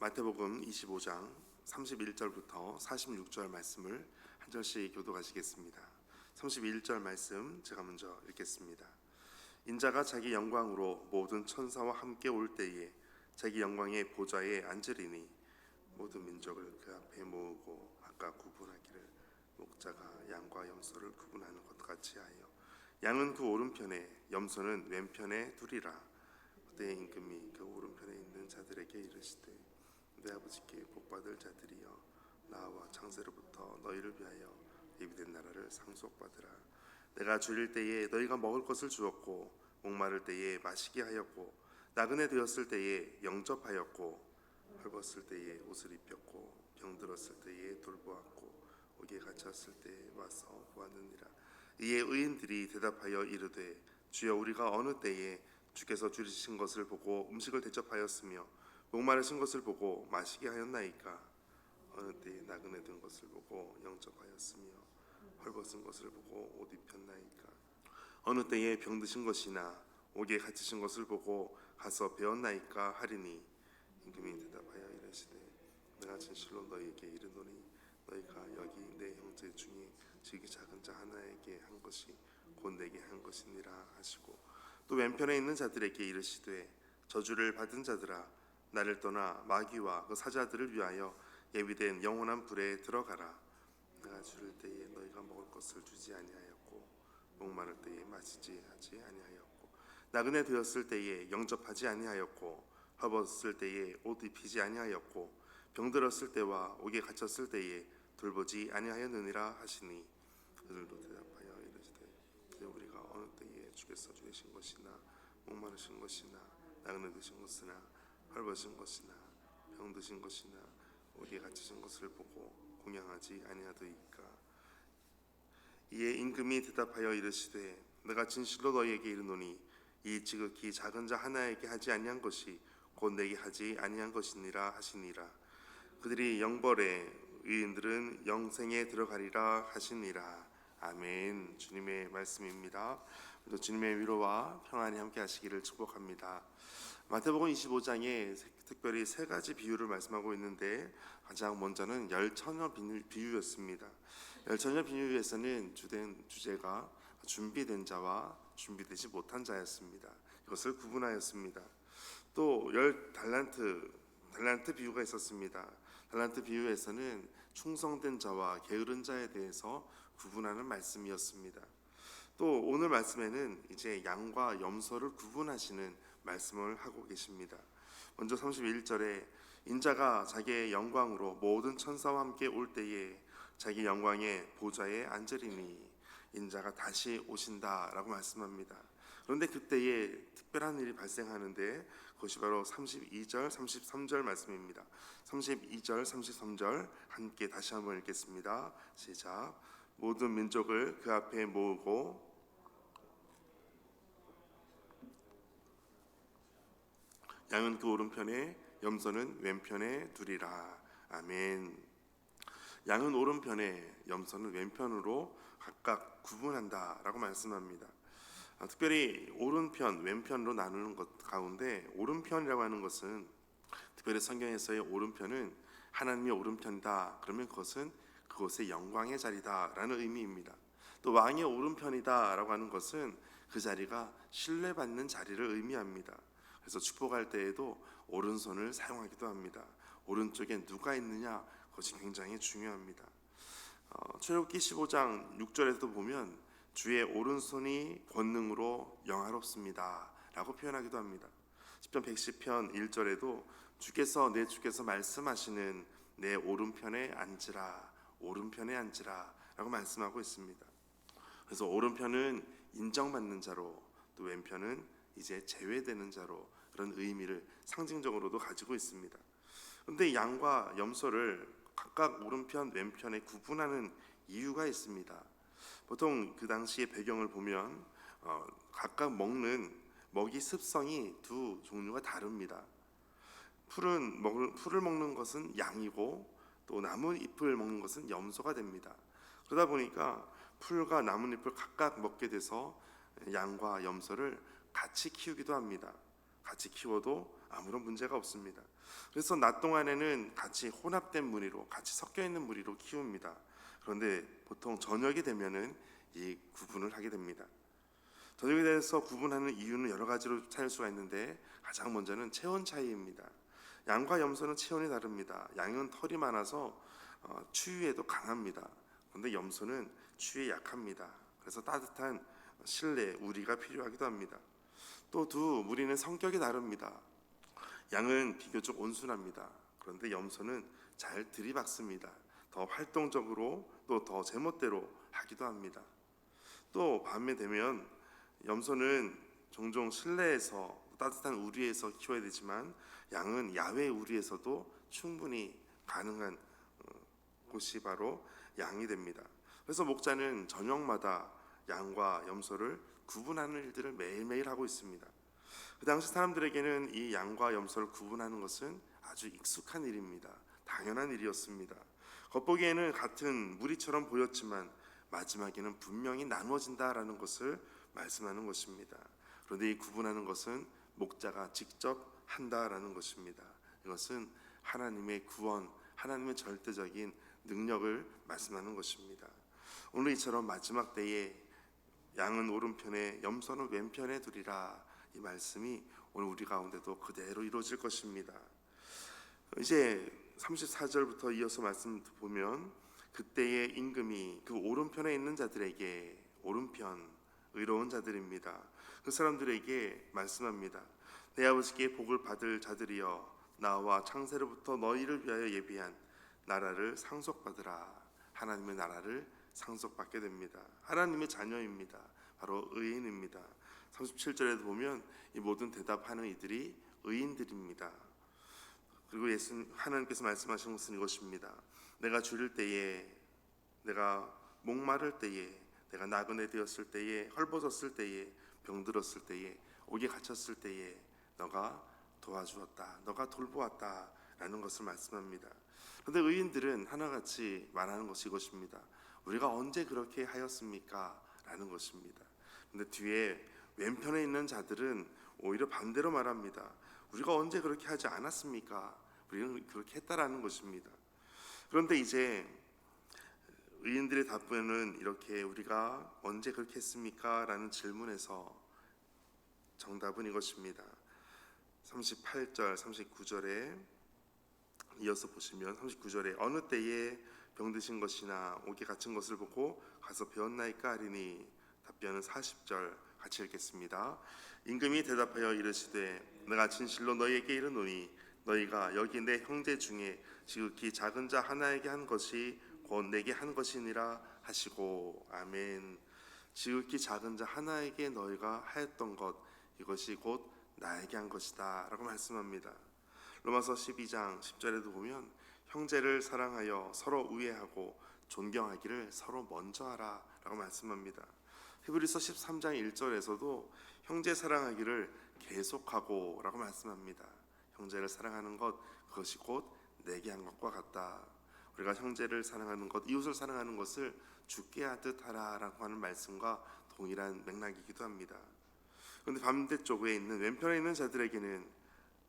마태복음 25장 31절부터 46절 말씀을 한 절씩 교독하시겠습니다. 31절 말씀 제가 먼저 읽겠습니다. 인자가 자기 영광으로 모든 천사와 함께 올 때에 자기 영광의 보좌에 앉으리니 모든 민족을 그 앞에 모으고 아까 구분하기를 목자가 양과 염소를 구분하는 것 같이 하여 양은 그 오른편에 염소는 왼편에 두리라. 그때 임금이 그 오른편에 있는 자들에게 이르시되 내 아버지께 복받을 자들이여 나와 창세로부터 너희를 위하여 예비된 나라를 상속받으라. 내가 줄일 때에 너희가 먹을 것을 주었고 목마를 때에 마시게 하였고 나그네 되었을 때에 영접하였고 헐벗을 때에 옷을 입혔고 병들었을 때에 돌보았고 옥에 갇혔을 때에 와서 보았느니라. 이에 의인들이 대답하여 이르되 주여 우리가 어느 때에 주께서 줄이신 것을 보고 음식을 대접하였으며 목마르신 것을 보고 마시게 하였나이까? 어느 때에 나그네 된 것을 보고 영접하였으며 헐벗은 것을 보고 옷 입혔나이까? 어느 때에 병드신 것이나 옥에 갇히신 것을 보고 가서 배웠나이까 하리니 임금이 대답하여 이르시되 내가 진실로 너희에게 이르노니 너희가 여기 내 형제 중에 지극히 작은 자 하나에게 한 것이 곧 내게 한 것이니라 하시고 또 왼편에 있는 자들에게 이르시되 저주를 받은 자들아 나를 떠나 마귀와 그 사자들을 위하여 예비된 영원한 불에 들어가라. 내가 줄일 때에 너희가 먹을 것을 주지 아니하였고 목마를 때에 마시지 하지 아니하였고 나그네 되었을 때에 영접하지 아니하였고 헐벗을 때에 옷 입히지 아니하였고 병들었을 때와 옥에 갇혔을 때에 돌보지 아니하였느니라 하시니 그들도 대답하여 이르시되 우리가 어느 때에 주께서 주신 것이나 목마르신 것이나 나그네 되신 것이나 헐벗은 것이나 병드신 것이나 옥에 갇히신 것을 보고 공양하지 아니하더이까? 이에 임금이 대답하여 이르시되 내가 진실로 너희에게 이르노니 이 지극히 작은 자 하나에게 하지 아니한 것이 곧 내게 하지 아니한 것이니라 하시니라. 그들이 영벌에 의인들은 영생에 들어가리라 하시니라. 아멘. 주님의 말씀입니다. 주님의 위로와 평안이 함께 하시기를 축복합니다. 마태복음 25장에 특별히 세 가지 비유를 말씀하고 있는데 가장 먼저는 열처녀 비유였습니다. 열처녀 비유에서는 주제가 준비된 자와 준비되지 못한 자였습니다. 이것을 구분하였습니다. 또 열 달란트 비유가 있었습니다. 달란트 비유에서는 충성된 자와 게으른 자에 대해서 구분하는 말씀이었습니다. 또 오늘 말씀에는 이제 양과 염소를 구분하시는 말씀을 하고 계십니다. 먼저 31절에 인자가 자기의 영광으로 모든 천사와 함께 올 때에 자기 영광의 보좌에 앉으리니 인자가 다시 오신다라고 말씀합니다. 그런데 그때에 특별한 일이 발생하는데 그것이 바로 32절, 33절 말씀입니다. 32절, 33절 함께 다시 한번 읽겠습니다. 시작. 모든 민족을 그 앞에 모으고 양은 그 오른편에 염소는 왼편에 두리라. 아멘. 양은 오른편에 염소는 왼편으로 각각 구분한다라고 말씀합니다. 특별히 오른편, 왼편으로 나누는 것 가운데 오른편이라고 하는 것은 특별히 성경에서의 오른편은 하나님의 오른편이다. 그러면 그것은 그곳의 영광의 자리다라는 의미입니다. 또 왕의 오른편이다라고 하는 것은 그 자리가 신뢰받는 자리를 의미합니다. 그래서 축복할 때에도 오른손을 사용하기도 합니다. 오른쪽에 누가 있느냐 그것이 굉장히 중요합니다. 출애굽기 15장 6절에도 보면 주의 오른손이 권능으로 영화롭습니다 라고 표현하기도 합니다. 시편 110편 1절에도 내 주께서 말씀하시는 내 오른편에 앉으라 라고 말씀하고 있습니다. 그래서 오른편은 인정받는 자로 또 왼편은 이제 제외되는 자로 그런 의미를 상징적으로도 가지고 있습니다. 그런데 양과 염소를 각각 오른편, 왼편에 구분하는 이유가 있습니다. 보통 그 당시의 배경을 보면 각각 먹는 먹이 습성이 두 종류가 다릅니다. 풀을 먹는 것은 양이고 또 나뭇잎을 먹는 것은 염소가 됩니다. 그러다 보니까 풀과 나뭇잎을 각각 먹게 돼서 양과 염소를 같이 키우기도 합니다. 같이 키워도 아무런 문제가 없습니다. 그래서 낮 동안에는 같이 혼합된 무리로, 같이 섞여 있는 무리로 키웁니다. 그런데 보통 저녁이 되면은 이 구분을 하게 됩니다. 저녁에 대해서 구분하는 이유는 여러 가지로 찾을 수가 있는데 가장 먼저는 체온 차이입니다. 양과 염소는 체온이 다릅니다. 양은 털이 많아서 추위에도 강합니다. 그런데 염소는 추위에 약합니다. 그래서 따뜻한 실내 우리가 필요하기도 합니다. 또 두 무리는 성격이 다릅니다. 양은 비교적 온순합니다. 그런데 염소는 잘 들이박습니다. 더 활동적으로 또 더 제멋대로 하기도 합니다. 또 밤에 되면 염소는 종종 실내에서 따뜻한 우리에서 키워야 되지만 양은 야외 우리에서도 충분히 가능한 곳이 바로 양이 됩니다. 그래서 목자는 저녁마다 양과 염소를 구분하는 일들을 매일매일 하고 있습니다. 그 당시 사람들에게는 이 양과 염소를 구분하는 것은 아주 익숙한 일입니다. 당연한 일이었습니다. 겉보기에는 같은 무리처럼 보였지만 마지막에는 분명히 나누어진다라는 것을 말씀하는 것입니다. 그런데 이 구분하는 것은 목자가 직접 한다라는 것입니다. 이것은 하나님의 구원, 하나님의 절대적인 능력을 말씀하는 것입니다. 오늘 이처럼 마지막 때에 양은 오른편에 염소는 왼편에 두리라, 이 말씀이 오늘 우리 가운데도 그대로 이루어질 것입니다. 이제 34절부터 이어서 말씀 보면 그때의 임금이 그 오른편에 있는 자들에게, 오른편 의로운 자들입니다, 그 사람들에게 말씀합니다. 내 아버지께 복을 받을 자들이여, 나와 창세로부터 너희를 위하여 예비한 나라를 상속받으라. 하나님의 나라를 상속받게 됩니다. 하나님의 자녀입니다. 바로 의인입니다. 37절에도 보면 이 모든 대답하는 이들이 의인들입니다. 그리고 하나님께서 말씀하신 것은 이것입니다. 내가 줄일 때에, 내가 목마를 때에, 내가 나그네 되었을 때에, 헐벗었을 때에, 병들었을 때에, 옥에 갇혔을 때에 너가 도와주었다, 너가 돌보았다 라는 것을 말씀합니다. 그런데 의인들은 하나같이 말하는 것이 이것입니다. 우리가 언제 그렇게 하였습니까? 라는 것입니다. 그런데 뒤에 왼편에 있는 자들은 오히려 반대로 말합니다. 우리가 언제 그렇게 하지 않았습니까? 우리는 그렇게 했다라는 것입니다. 그런데 이제 의인들의 답변은 이렇게, 우리가 언제 그렇게 했습니까? 라는 질문에서 정답은 이것입니다. 38절, 39절에 이어서 보시면 39절에 어느 때에 병드신 것이나 옥에 갇힌 것을 보고 가서 배웠나이까 하리니, 답변은 40절 같이 읽겠습니다. 임금이 대답하여 이르시되 내가 진실로 너희에게 이르노니 너희가 여기 내 형제 중에 지극히 작은 자 하나에게 한 것이 곧 내게 한 것이니라 하시고. 아멘. 지극히 작은 자 하나에게 너희가 하였던 것, 이것이 곧 나에게 한 것이다 라고 말씀합니다. 로마서 12장 10절에도 보면 형제를 사랑하여 서로 우애하고 존경하기를 서로 먼저 하라 라고 말씀합니다. 히브리서 13장 1절에서도 형제 사랑하기를 계속하고 라고 말씀합니다. 형제를 사랑하는 것, 그것이 곧 내게 한 것과 같다. 우리가 형제를 사랑하는 것, 이웃을 사랑하는 것을 주께 하듯 하라 라고 하는 말씀과 동일한 맥락이기도 합니다. 그런데 반대쪽에 있는 왼편에 있는 자들에게는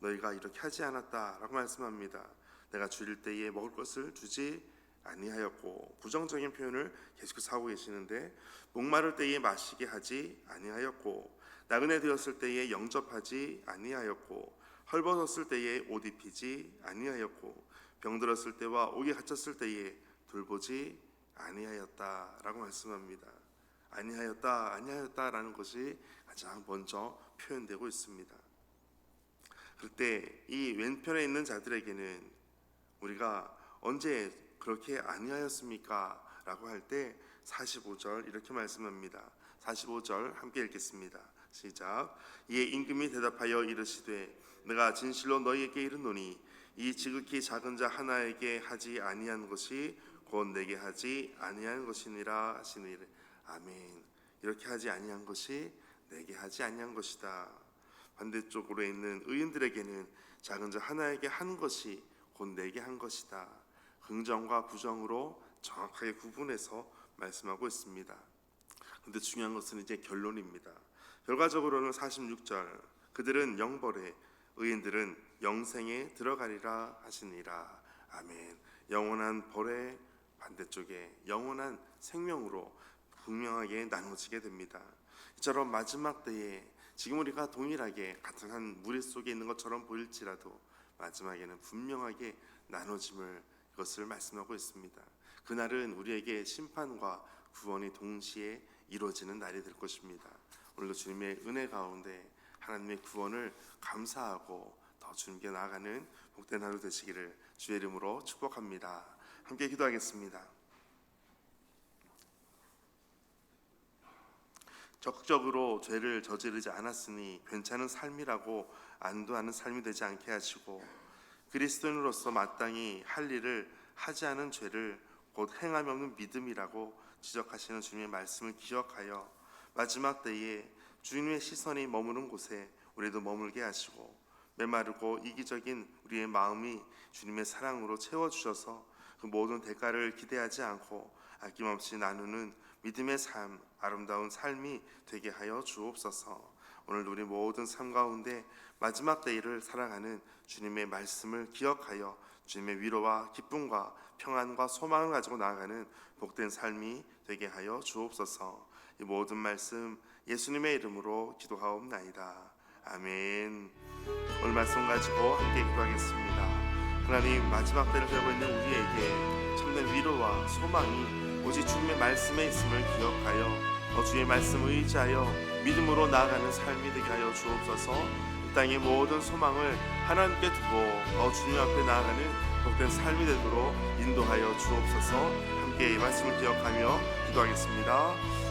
너희가 이렇게 하지 않았다 라고 말씀합니다. 내가 줄일 때에 먹을 것을 주지 아니하였고, 부정적인 표현을 계속해서 하고 계시는데, 목마를 때에 마시게 하지 아니하였고, 나그네 되었을 때에 영접하지 아니하였고, 헐벗었을 때에 옷 입히지 아니하였고, 병들었을 때와 옥에 갇혔을 때에 돌보지 아니하였다 라고 말씀합니다. 아니하였다라는 것이 가장 먼저 표현되고 있습니다. 그때 이 왼편에 있는 자들에게는 우리가 언제 그렇게 아니하였습니까? 라고 할 때 45절 이렇게 말씀합니다. 45절 함께 읽겠습니다. 시작. 이에 임금이 대답하여 이르시되 내가 진실로 너희에게 이르노니 이 지극히 작은 자 하나에게 하지 아니한 것이 곧 내게 하지 아니한 것이니라 하시니. 아멘. 이렇게 하지 아니한 것이 내게 하지 아니한 것이다. 반대쪽으로 있는 의인들에게는 작은 자 하나에게 한 것이 곧 내게 한 것이다. 긍정과 부정으로 정확하게 구분해서 말씀하고 있습니다. 그런데 중요한 것은 이제 결론입니다. 결과적으로는 46절 그들은 영벌에 의인들은 영생에 들어가리라 하시니라. 아멘. 영원한 벌의 반대쪽에 영원한 생명으로 분명하게 나눠지게 됩니다. 이처럼 마지막 때에 지금 우리가 동일하게 같은 한 무리 속에 있는 것처럼 보일지라도 마지막에는 분명하게 나눠짐을 이것을 말씀하고 있습니다. 그날은 우리에게 심판과 구원이 동시에 이루어지는 날이 될 것입니다. 오늘도 주님의 은혜 가운데 하나님의 구원을 감사하고 더 주님께 나아가는 복된 하루 되시기를 주의 이름으로 축복합니다. 함께 기도하겠습니다. 적극적으로 죄를 저지르지 않았으니 괜찮은 삶이라고 안도하는 삶이 되지 않게 하시고 그리스도인으로서 마땅히 할 일을 하지 않은 죄를 곧 행함이 없는 믿음이라고 지적하시는 주님의 말씀을 기억하여 마지막 때에 주님의 시선이 머무는 곳에 우리도 머물게 하시고 메마르고 이기적인 우리의 마음이 주님의 사랑으로 채워주셔서 그 모든 대가를 기대하지 않고 아낌없이 나누는 믿음의 삶, 아름다운 삶이 되게 하여 주옵소서. 오늘 우리 모든 삶 가운데 마지막 때를 살아가는 주님의 말씀을 기억하여 주님의 위로와 기쁨과 평안과 소망을 가지고 나아가는 복된 삶이 되게 하여 주옵소서. 이 모든 말씀 예수님의 이름으로 기도하옵나이다. 아멘. 오늘 말씀 가지고 함께 기도하겠습니다. 하나님, 마지막 때를 살고 있는 우리에게 참된 위로와 소망이 오직 주님의 말씀에 있음을 기억하여 주의 말씀을 의지하여 믿음으로 나아가는 삶이 되게 하여 주옵소서. 이 땅의 모든 소망을 하나님께 두고 주님 앞에 나아가는 복된 삶이 되도록 인도하여 주옵소서. 함께 이 말씀을 기억하며 기도하겠습니다.